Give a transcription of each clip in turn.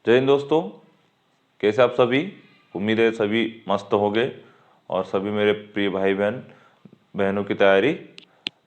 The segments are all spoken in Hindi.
जय हिंद दोस्तों, कैसे आप सभी। उम्मीद है सभी मस्त होंगे और सभी मेरे प्रिय भाई बहनों की तैयारी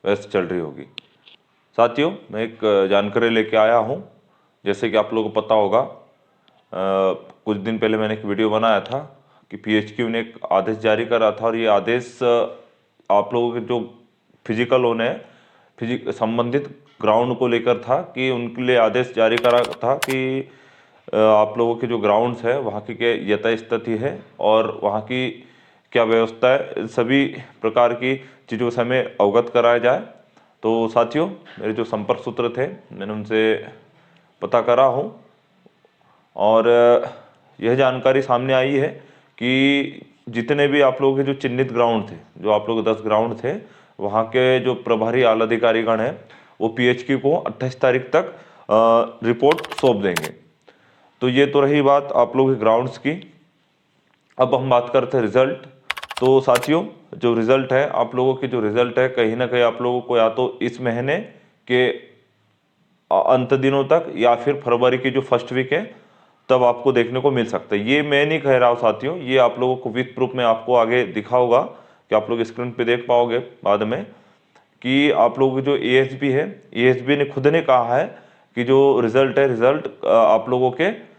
व्यस्त चल रही होगी। साथियों, मैं एक जानकारी लेके आया हूँ। जैसे कि आप लोगों को पता होगा, कुछ दिन पहले मैंने एक वीडियो बनाया था कि PHQ ने एक आदेश जारी करा था और ये आदेश आप लोगों के जो फिजिकल होने संबंधित ग्राउंड को लेकर था कि उनके लिए आदेश जारी करा था कि आप लोगों के जो ग्राउंड्स है वहाँ की क्या यथा स्थिति है और वहाँ की क्या व्यवस्था है, सभी प्रकार की चीज़ों से हमें अवगत कराया जाए। तो साथियों, मेरे जो संपर्क सूत्र थे मैंने उनसे पता करा हूँ और यह जानकारी सामने आई है कि जितने भी आप लोगों के जो चिन्हित ग्राउंड थे, जो आप लोग 10 ग्राउंड थे, वहाँ के जो प्रभारी आला अधिकारीगण हैं वो PHQ को 28 तारीख तक रिपोर्ट सौंप देंगे। तो ये तो रही बात आप लोगों के ग्राउंड्स की। अब हम बात करते हैं रिजल्ट। तो साथियों, जो रिजल्ट है आप लोगों की जो रिजल्ट है कहीं ना कहीं आप लोगों को या तो इस महीने के अंत दिनों तक या फिर फरवरी की जो फर्स्ट वीक है तब आपको देखने को मिल सकता है। ये मैं नहीं कह रहा हूँ साथियों, ये आप लोगों को विथ प्रूफ में आपको आगे दिखाऊंगा कि आप लोग स्क्रीन पे देख पाओगे बाद में कि आप लोगों की जो ASB है, ASB ने खुद ने कहा है कि जो रिजल्ट है, रिजल्ट आप लोगों के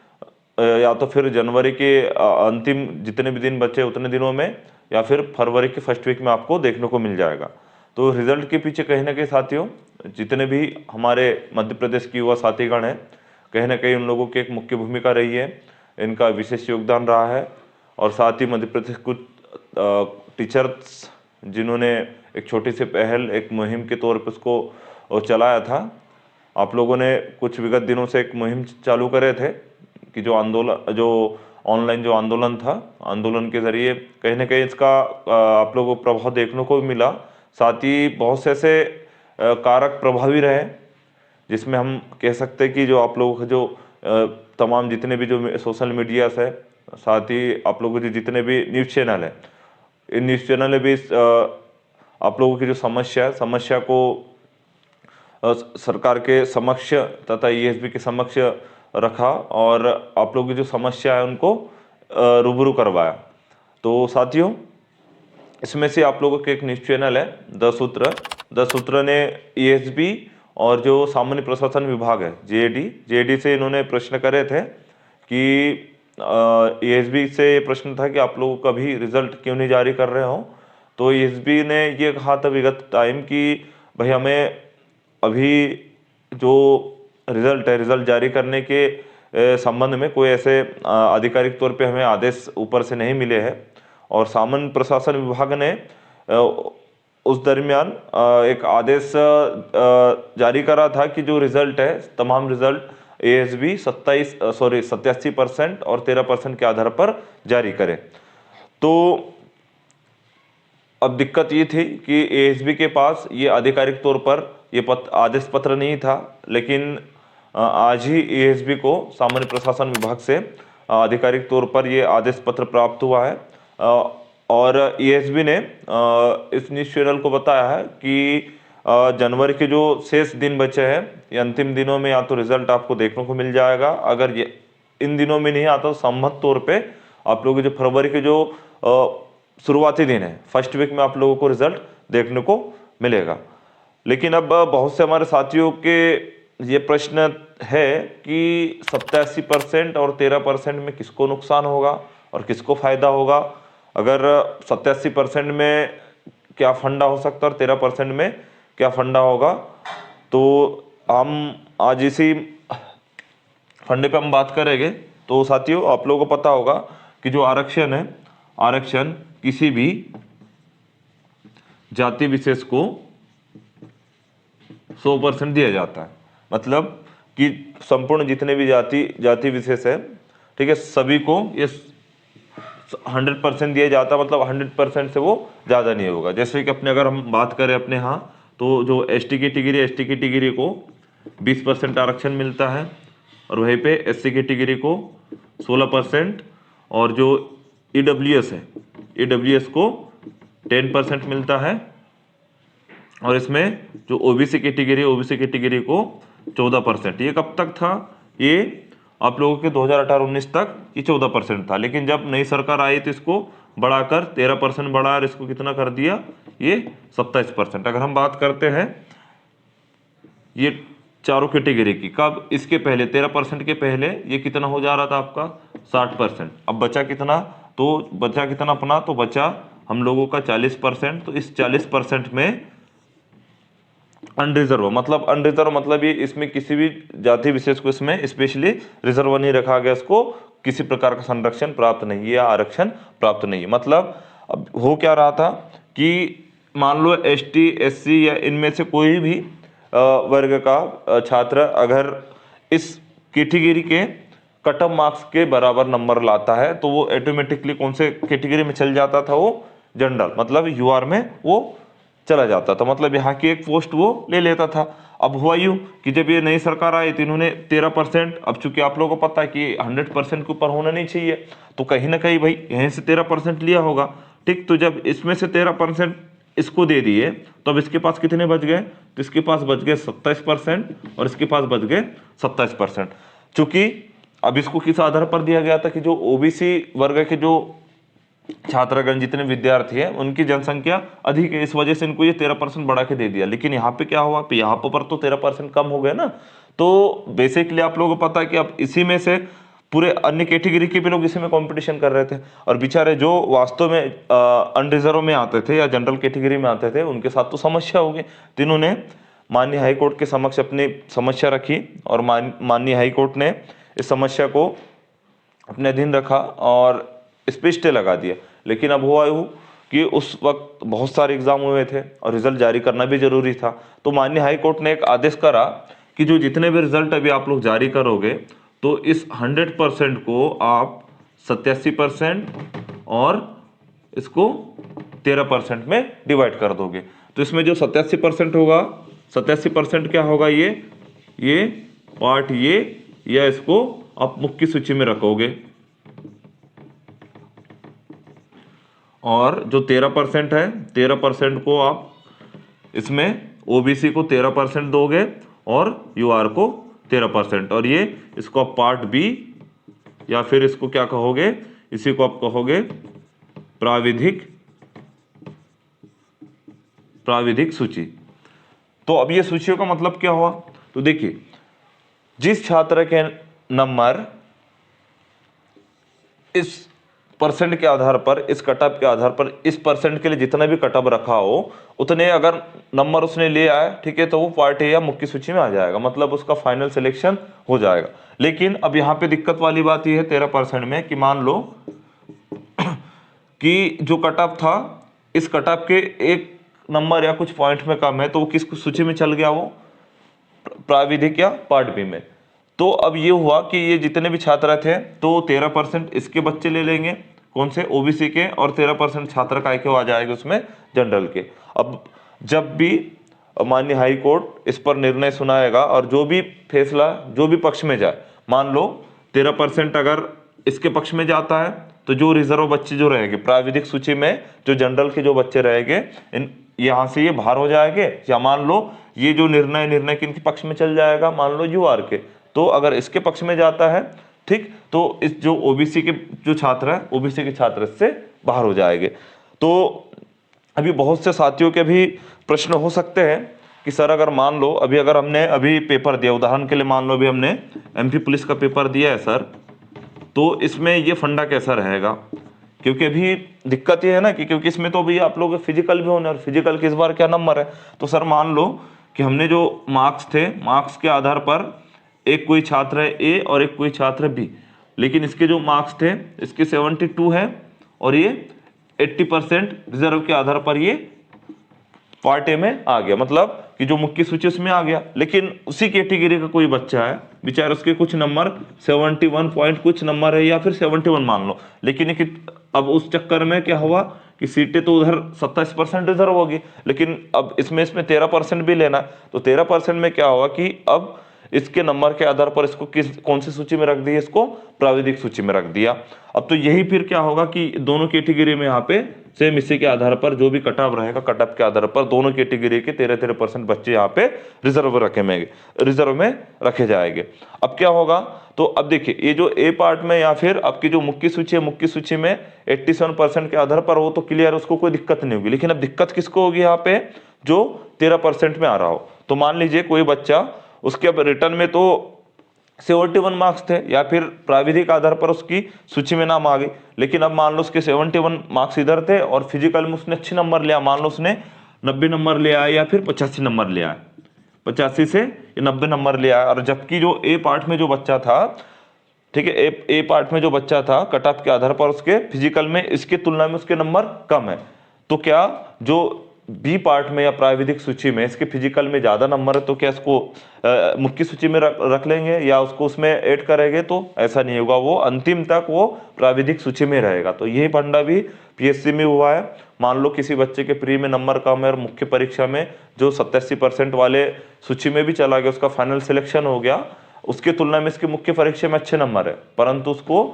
या तो फिर जनवरी के अंतिम जितने भी दिन बचे उतने दिनों में या फिर फरवरी के फर्स्ट वीक में आपको देखने को मिल जाएगा। तो रिजल्ट के पीछे कहीं ना कहीं साथियों, जितने भी हमारे मध्य प्रदेश की युवा साथीगण हैं, कहीं ना कहीं उन लोगों की एक मुख्य भूमिका रही है, इनका विशेष योगदान रहा है। और साथ ही मध्य प्रदेश कुछ टीचर्स जिन्होंने एक छोटी सी पहल, एक मुहिम के तौर पर उसको चलाया था। आप लोगों ने कुछ विगत दिनों से एक मुहिम चालू करे थे कि जो आंदोलन, जो ऑनलाइन जो आंदोलन था, आंदोलन के जरिए कहीं ना कहीं इसका आप लोगों को प्रभाव देखने को मिला। साथ ही बहुत से ऐसे कारक प्रभावी रहे जिसमें हम कह सकते हैं कि जो आप लोगों के जो तमाम जितने भी जो सोशल मीडियास है, साथ ही आप लोगों के जितने भी न्यूज़ चैनल है, इन न्यूज़ चैनल ने भी आप लोगों की जो समस्या को सरकार के समक्ष तथा ESB के समक्ष रखा और आप लोगों की जो समस्या है उनको रूबरू करवाया। तो साथियों, इसमें से आप लोगों के एक न्यूज़ चैनल है द सूत्र ने ESB और जो सामान्य प्रशासन विभाग है JAD से इन्होंने प्रश्न करे थे कि ESB से ये प्रश्न था कि आप लोगों का भी रिजल्ट क्यों नहीं जारी कर रहे हो। तो ESB ने ये कहा था विगत टाइम कि भाई हमें अभी जो रिजल्ट है, रिजल्ट जारी करने के संबंध में कोई ऐसे आधिकारिक तौर पे हमें आदेश ऊपर से नहीं मिले हैं। और सामान्य प्रशासन विभाग ने उस दरमियान एक आदेश जारी करा था कि जो रिजल्ट है, तमाम रिजल्ट ASB 87% और 13% के आधार पर जारी करे। तो अब दिक्कत ये थी कि ASB के पास ये आधिकारिक तौर पर ये आदेश पत्र नहीं था, लेकिन आज ही ASB को सामान्य प्रशासन विभाग से आधिकारिक तौर पर ये आदेश पत्र प्राप्त हुआ है। और ESB ने इस न्यूज़ चैनल को बताया है कि जनवरी के जो शेष दिन बचे हैं, ये अंतिम दिनों में या तो रिजल्ट आपको देखने को मिल जाएगा। अगर ये इन दिनों में नहीं आता तो संभव तौर पे आप लोगों के जो फरवरी के जो शुरुआती दिन है, फर्स्ट वीक में आप लोगों को रिजल्ट देखने को मिलेगा। लेकिन अब बहुत से हमारे साथियों के ये प्रश्न है कि 87% और 13% में किसको नुकसान होगा और किसको फायदा होगा। अगर 87% में क्या फंडा हो सकता है और 13% में क्या फंडा होगा, तो हम आज इसी फंडे पे हम बात करेंगे। तो साथियों, आप लोगों को पता होगा कि जो आरक्षण है, आरक्षण किसी भी जाति विशेष को 100% दिया जाता है। मतलब कि संपूर्ण जितने भी जाति विशेष है, ठीक है, सभी को ये 100% दिया जाता है। मतलब 100% से वो ज़्यादा नहीं होगा। जैसे कि अपने अगर हम बात करें अपने यहाँ, तो जो ST कैटेगरी को 20% आरक्षण मिलता है और वहीं पे SC कैटेगरी को 16% और जो EWS है, EWS को 10% मिलता है। और इसमें जो OBC कैटेगरी को 14%। ये कब तक था? ये आप लोगों के 2018-19 तक ये 14% था, लेकिन जब नई सरकार आई तो इसको बढ़ाकर 13% बढ़ा और इसको कितना कर दिया, ये 27%। अगर हम बात करते हैं ये चारों कैटेगरी की, कब, इसके पहले 13% के पहले ये कितना हो जा रहा था आपका 60%। अब बचा कितना, तो बचा कितना अपना, तो बचा हम लोगों का 40%। तो इस 40% में अनरिजर्व, मतलब अनरिजर्व मतलब ये इसमें किसी भी जाति विशेष को इसमें स्पेशली रिजर्व नहीं रखा गया, इसको किसी प्रकार का संरक्षण प्राप्त नहीं है या आरक्षण प्राप्त नहीं है। मतलब अब हो क्या रहा था कि मान लो एसटी, एससी या इनमें से कोई भी वर्ग का छात्र अगर इस कैटेगरी के कट ऑफ मार्क्स के बराबर नंबर लाता है तो वो ऑटोमेटिकली कौन से कैटेगरी में चल जाता था, वो जनरल मतलब यूआर में वो चला जाता था, मतलब यहाँ की एक पोस्ट वो ले लेता था। अब हुआ यूँ कि जब ये नई सरकार आई तो इन्होंने 13%, अब चूंकि आप लोगों को पता है कि 100% के ऊपर होना नहीं चाहिए, तो कहीं ना कहीं भाई यहीं से 13% लिया होगा, ठीक। तो जब इसमें से 13% इसको दे दिए तो अब इसके पास कितने बच गए, तो इसके पास बच गए 27% और इसके पास बच गए 27%। चूंकि अब इसको किस आधार पर दिया गया था कि जो ओबीसी वर्ग के जो छात्रगण जितने विद्यार्थी हैं उनकी जनसंख्या अधिक है, इस वजह से इनको ये 13% बढ़ा के दे दिया। लेकिन यहाँ पे क्या हुआ, यहाँ पर तो 13% कम हो गए ना, तो बेसिकली आप लोगों को पता है कि अब इसी में से पूरे अन्य कैटेगरी के भी लोग इसी में कंपटीशन कर रहे थे, और बेचारे जो वास्तव में अनरिजर्व में आते थे या जनरल कैटेगरी में आते थे उनके साथ तो समस्या होगी। तो इन्होंने माननीय हाईकोर्ट के समक्ष अपनी समस्या रखी और माननीय हाईकोर्ट ने इस समस्या को अपने अधीन रखा और इस पे स्टे लगा दिया। लेकिन अब हुआ यूँ कि उस वक्त बहुत सारे एग्जाम हुए थे और रिजल्ट जारी करना भी जरूरी था, तो माननीय हाईकोर्ट ने एक आदेश करा कि जो जितने भी रिजल्ट अभी आप लोग जारी करोगे तो इस 100% को आप 87% और इसको 13% में डिवाइड कर दोगे। तो इसमें जो 87% होगा, 87% क्या होगा, ये पार्ट ये, या इसको आप मुख्य सूची में रखोगे, और जो 13% है 13% को आप इसमें ओबीसी को 13% दोगे और यूआर को 13%, और ये इसको आप पार्ट बी या फिर इसको क्या कहोगे, इसी को आप कहोगे प्राविधिक सूची। तो अब ये सूचियों का मतलब क्या हुआ, तो देखिए जिस छात्र के नंबर इस परसेंट के आधार पर, इस कटअप के आधार पर, इस परसेंट के लिए जितना भी कटअप रखा हो उतने अगर नंबर उसने ले आया, ठीक है, तो वो पार्ट ए या मुख्य सूची में आ जाएगा, मतलब उसका फाइनल सिलेक्शन हो जाएगा। लेकिन अब यहाँ पे दिक्कत वाली बात ये है 13% में कि मान लो कि जो कटअप था इस कटअप के एक नंबर या कुछ पॉइंट में कम है, तो वो किस सूची में चल गया, वो प्राविधिक या पार्ट बी में। तो अब ये हुआ कि ये जितने भी छात्र थे तो 13% इसके बच्चे ले लेंगे, कौन से, ओबीसी के, और 13% छात्र काय के आ जाएंगे उसमें जनरल के। अब जब भी माननीय हाई कोर्ट इस पर निर्णय सुनाएगा और जो भी फैसला जो भी पक्ष में जाए, मान लो 13% अगर इसके पक्ष में जाता है तो जो रिजर्व बच्चे जो रहेंगे प्राविधिक सूची में, जो जनरल के जो बच्चे रहेंगे यहाँ से ये बाहर हो जाएंगे, या मान लो ये जो निर्णय किनके पक्ष में चल जाएगा, मान लो यूआर के, तो अगर इसके पक्ष में जाता है, ठीक, तो इस जो ओबीसी के जो छात्र है, ओबीसी के छात्र इससे बाहर हो जाएंगे। तो अभी बहुत से साथियों के भी प्रश्न हो सकते हैं कि सर अगर मान लो अगर हमने अभी पेपर दिया, उदाहरण के लिए मान लो अभी हमने एमपी पुलिस का पेपर दिया है सर, तो इसमें ये फंडा कैसा रहेगा, क्योंकि अभी दिक्कत ये है ना कि क्योंकि इसमें तो अभी आप लोग फिजिकल भी होने, और फिजिकल के इस बार क्या नंबर है, तो सर मान लो कि हमने जो मार्क्स थे, मार्क्स के आधार पर एक कोई छात्र है ए और एक कोई छात्र बी, लेकिन इसके जो मार्क्स थे इसके 72 है और ये 80% रिजर्व के आधार पर ये पार्ट ए में आ गया, मतलब कि जो मुख्य सूची उसमें आ गया। लेकिन उसी कैटेगरी का कोई बच्चा है बेचारा, उसके कुछ नंबर 71 पॉइंट कुछ नंबर है या फिर 71 मान लो, लेकिन अब उस चक्कर में क्या हुआ कि सीटें तो उधर 27% रिजर्व होगी, लेकिन अब इसमें 13% भी लेना, तो 13% में क्या हुआ कि अब इसके नंबर के आधार पर इसको कौन सी सूची में रख दिया, इसको प्राविधिक सूची में रख दिया। अब तो यही फिर क्या होगा कि दोनों कैटेगरी में यहाँ पे सेम इसी के आधार पर जो भी कटअप रहेगा, कटअप के आधार पर दोनों कैटेगरी के 13% बच्चे यहाँ पे रिजर्व में रखे जाएंगे। अब क्या होगा तो अब देखिए ये जो ए पार्ट में या फिर आपकी जो मुख्य सूची है, मुख्य सूची में 87% के आधार पर हो तो क्लियर, उसको कोई दिक्कत नहीं होगी। लेकिन अब दिक्कत किसको होगी यहाँ पे, जो 13% में आ रहा हो। तो मान लीजिए कोई बच्चा, उसके अब रिटर्न में तो 71 मार्क्स थे या फिर प्राविधिक आधार पर उसकी सूची में नाम आ गई, लेकिन अब मान लो उसके 71 मार्क्स इधर थे और फिजिकल में उसने अच्छे नंबर लिया, मान लो उसने 90 नंबर ले आया या फिर 85 नंबर ले आया, 85 से 90 नंबर ले आया। और जबकि जो ए पार्ट में जो बच्चा था, ठीक है, ए पार्ट में जो बच्चा था कट ऑफ के आधार पर उसके फिजिकल में इसके तुलना में उसके नंबर कम है, तो क्या जो बी पार्ट में या प्राविधिक सूची में इसके फिजिकल में ज्यादा नंबर है तो क्या इसको मुख्य सूची में रख लेंगे या उसको उसमें ऐड करेंगे? तो ऐसा नहीं होगा, वो अंतिम तक वो प्राविधिक सूची में रहेगा। तो यही फंडा भी पीएससी में हुआ है। मान लो किसी बच्चे के प्री में नंबर कम है और मुख्य परीक्षा में जो 87% वाले सूची में भी चला गया, उसका फाइनल सिलेक्शन हो गया, उसकी तुलना में इसकी मुख्य परीक्षा में अच्छे नंबर है, परंतु उसको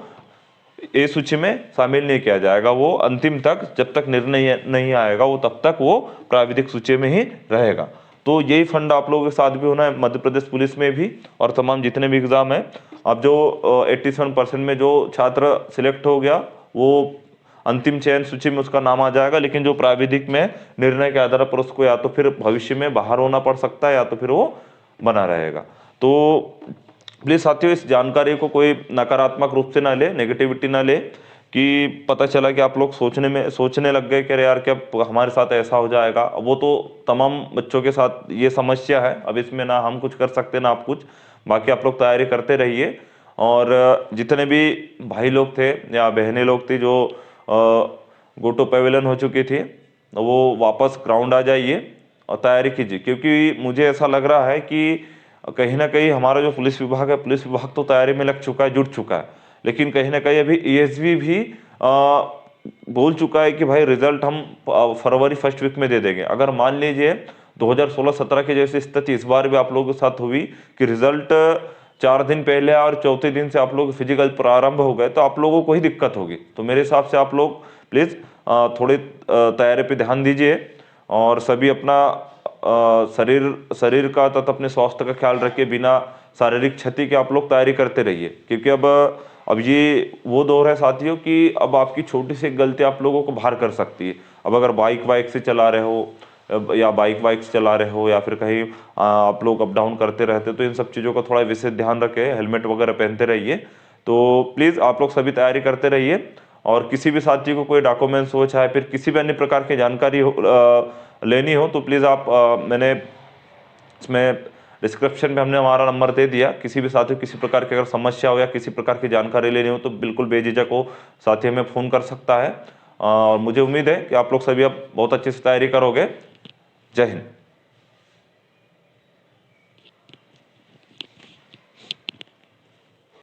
ए सूची में शामिल नहीं किया जाएगा। वो अंतिम तक, जब तक निर्णय नहीं आएगा, वो तब तक वो प्राविधिक सूची में ही रहेगा। तो यही फंड आप लोगों के साथ भी होना है, मध्य प्रदेश पुलिस में भी और तमाम जितने भी एग्जाम है। अब जो 87% में जो छात्र सिलेक्ट हो गया, वो अंतिम चयन सूची में उसका नाम आ जाएगा, लेकिन जो प्राविधिक में निर्णय के आधार पर उसको या तो फिर भविष्य में बाहर होना पड़ सकता है या तो फिर वो बना रहेगा। तो प्लीज साथियों, इस जानकारी को कोई नकारात्मक रूप से ना ले, नेगेटिविटी ना ले कि पता चला कि आप लोग सोचने लग गए कि अरे यार क्या हमारे साथ ऐसा हो जाएगा। वो तो तमाम बच्चों के साथ ये समस्या है, अब इसमें ना हम कुछ कर सकते ना आप कुछ। बाकी आप लोग तैयारी करते रहिए और जितने भी भाई लोग थे या बहनें लोग थी जो गोटो पैवेलियन हो चुकी थी, वो वापस ग्राउंड आ जाइए और तैयारी कीजिए, क्योंकि मुझे ऐसा लग रहा है कि कहीं ना कहीं हमारा जो पुलिस विभाग है, पुलिस विभाग तो तैयारी में लग चुका है, जुट चुका है, लेकिन कहीं ना कहीं अभी ईएसवी भी बोल चुका है कि भाई रिजल्ट हम फरवरी फर्स्ट वीक में दे देंगे। अगर मान लीजिए 2016-17 की जैसी स्थिति इस बार भी आप लोगों के साथ हुई कि रिजल्ट 4 दिन पहले और चौथे दिन से आप लोग फिजिकल प्रारंभ हो गए, तो आप लोगों को ही दिक्कत होगी। तो मेरे हिसाब से आप लोग प्लीज़ थोड़ी तैयारी पे ध्यान दीजिए और सभी अपना शरीर का तथा अपने स्वास्थ्य का ख्याल रखिए, बिना शारीरिक क्षति के आप लोग तैयारी करते रहिए, क्योंकि अब ये वो दौर है साथियों कि अब आपकी छोटी सी गलती आप लोगों को बाहर कर सकती है। अब अगर बाइक से चला रहे हो या बाइक से चला रहे हो या फिर कहीं आप लोग अप डाउन करते रहते, तो इन सब चीज़ों का थोड़ा विशेष ध्यान रखें, हेलमेट वगैरह पहनते रहिए। तो प्लीज़ आप लोग सभी तैयारी करते रहिए और किसी भी साथी को कोई डॉक्यूमेंट्स हो, चाहे फिर किसी भी अन्य प्रकार की जानकारी लेनी हो, तो प्लीज़ आप मैंने इसमें डिस्क्रिप्शन में हमने हमारा नंबर दे दिया। किसी भी साथी को किसी प्रकार की अगर समस्या हो या किसी प्रकार की जानकारी लेनी हो तो बिल्कुल बेझिझक हो साथी हमें फ़ोन कर सकता है। और मुझे उम्मीद है कि आप लोग सभी अब बहुत अच्छे से तैयारी करोगे। जय हिंद।